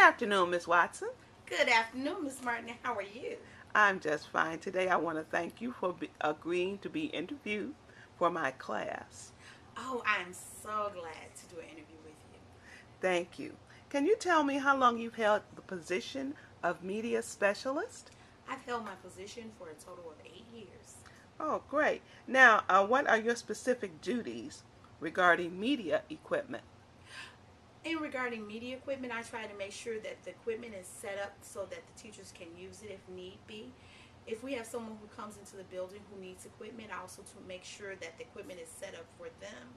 afternoon, Ms. Watson. Good afternoon, Miss Martin. How are you? I'm just fine today. I want to thank you for agreeing to be interviewed for my class. Oh, I'm so glad to do an interview with you. Thank you. Can you tell me how long you've held the position of media specialist? I've held my position for a total of 8 years. Oh, great. Now, what are your specific duties regarding media equipment? In regarding media equipment, I try to make sure that the equipment is set up so that the teachers can use it if need be. If we have someone who comes into the building who needs equipment, I also to make sure that the equipment is set up for them.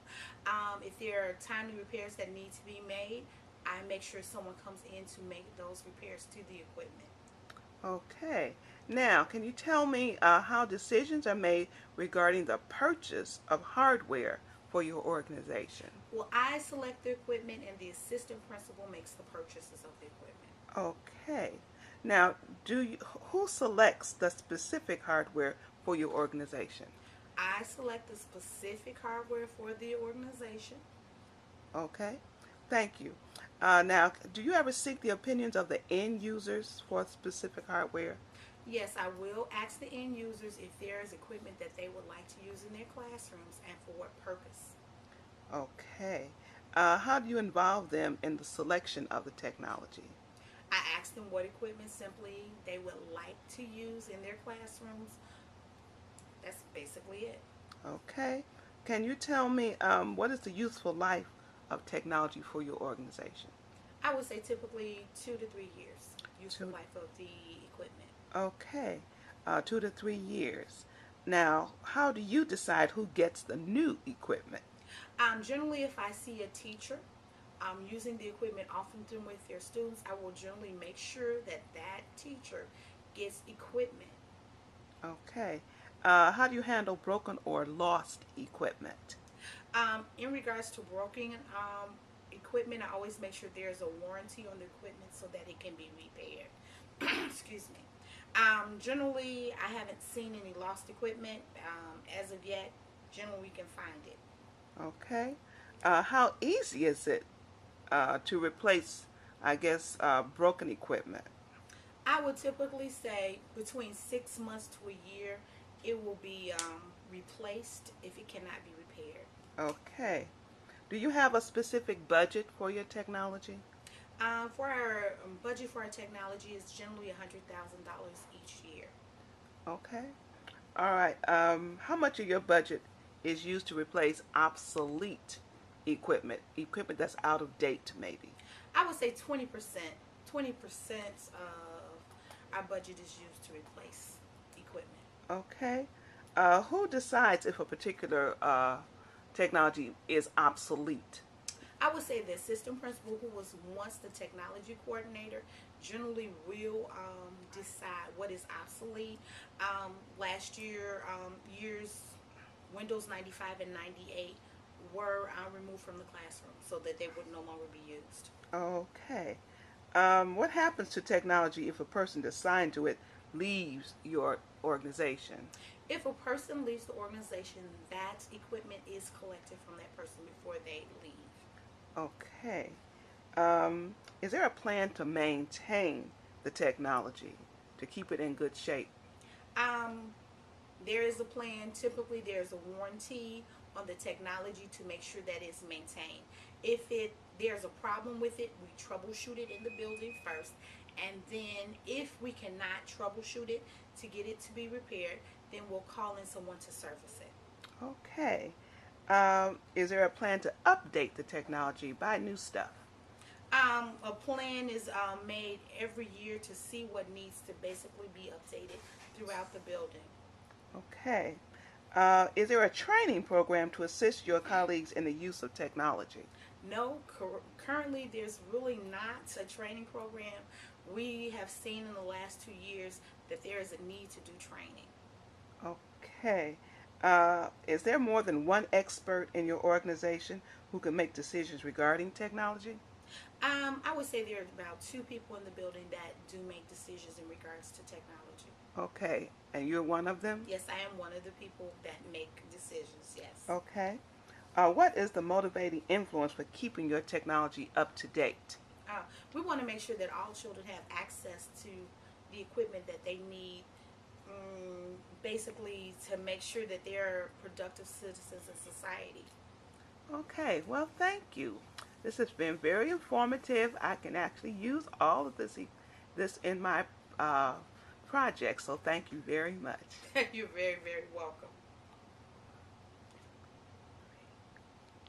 If there are timely repairs that need to be made, I make sure someone comes in to make those repairs to the equipment. Okay. Now, can you tell me how decisions are made regarding the purchase of hardware for your organization? Well, I select the equipment and the assistant principal makes the purchases of the equipment. Okay. Now, who selects the specific hardware for your organization? I select the specific hardware for the organization. Okay. Thank you. Now, do you ever seek the opinions of the end users for specific hardware? Yes, I will ask the end users if there is equipment that they would like to use in their classrooms and for what purpose. Okay. How do you involve them in the selection of the technology? I ask them what equipment simply they would like to use in their classrooms. That's basically it. Okay. Can you tell me what is the useful life of technology for your organization? I would say typically 2 to 3 years useful Two. life of the equipment. Okay. 2 to 3 years. Now, how do you decide who gets the new equipment? Generally, if I see a teacher using the equipment often with their students, I will generally make sure that that teacher gets equipment. Okay. How do you handle broken or lost equipment? In regards to broken equipment, I always make sure there's a warranty on the equipment so that it can be repaired. Excuse me. Generally, I haven't seen any lost equipment as of yet. Generally, we can find it. Okay. How easy is it to replace, I guess, broken equipment? I would typically say between 6 months to a year, it will be replaced if it cannot be repaired. Okay. Do you have a specific budget for your technology? For our budget for our technology is generally $100,000 each year. Okay. All right. How much of your budget is used to replace obsolete equipment that's out of date, maybe? I would say 20%. 20% of our budget is used to replace equipment. Okay. Who decides if a particular technology is obsolete? I would say the assistant principal, who was once the technology coordinator, generally will decide what is obsolete. Last year, years Windows 95 and 98 were removed from the classroom so that they would no longer be used. Okay. What happens to technology if a person assigned to it leaves your organization? If a person leaves the organization, that equipment is collected from that person before they leave. Okay. Is there a plan to maintain the technology to keep it in good shape? Um, there is a plan. Typically, there's a warranty on the technology to make sure that it's maintained. If there's a problem with it, we troubleshoot it in the building first, and then if we cannot troubleshoot it to get it to be repaired, then we'll call in someone to service it. Okay. Is there a plan to update the technology, buy new stuff? A plan is made every year to see what needs to basically be updated throughout the building. Okay. Is there a training program to assist your colleagues in the use of technology? No, currently there's really not a training program. We have seen in the last 2 years that there is a need to do training. Okay. Is there more than one expert in your organization who can make decisions regarding technology? I would say there are about two people in the building that do make decisions in regards to technology. Okay. And you're one of them? Yes, I am one of the people that make decisions. Yes. Okay. What is the motivating influence for keeping your technology up to date? We want to make sure that all children have access to the equipment that they need, basically to make sure that they're productive citizens in society. Okay, well, thank you. This has been very informative. I can actually use all of this in my uh, project, so thank you very much. You're very, very welcome.